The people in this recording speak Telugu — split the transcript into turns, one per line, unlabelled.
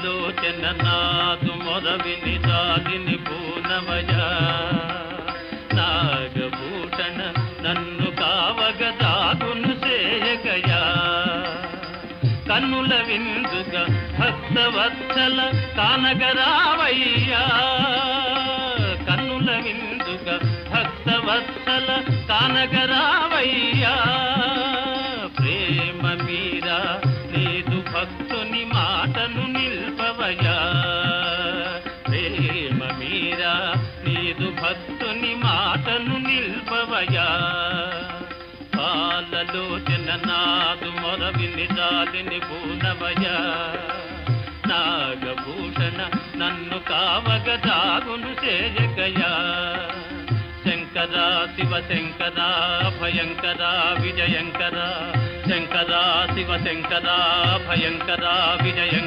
పాలలోచన నాదు మొరవిని దాదిని పూనవయ నాగభూషణ నన్ను కావగ దాగును చేయగయా కన్నుల విందుగా భక్తవత్సల కానగరావయ్యా కన్నుల విందుగా భక్తవత్సల కానగరావయ్యా ప్రేమ మీరా లేదు భక్తుని మాటను నిల్పవయా ప్రేమ మీరా లేదు భక్తుని మాటను నిల్పవయా పాలలోచన నాదు మొరవిని దాలిని పూనవయా నాగభూషణ నన్ను కావగ దాగును చేయగయా శంకరా శివ శంకరా భయంకరా విజయంకరా శంకరా శివ శంకరా భయంకరా విజయంకరా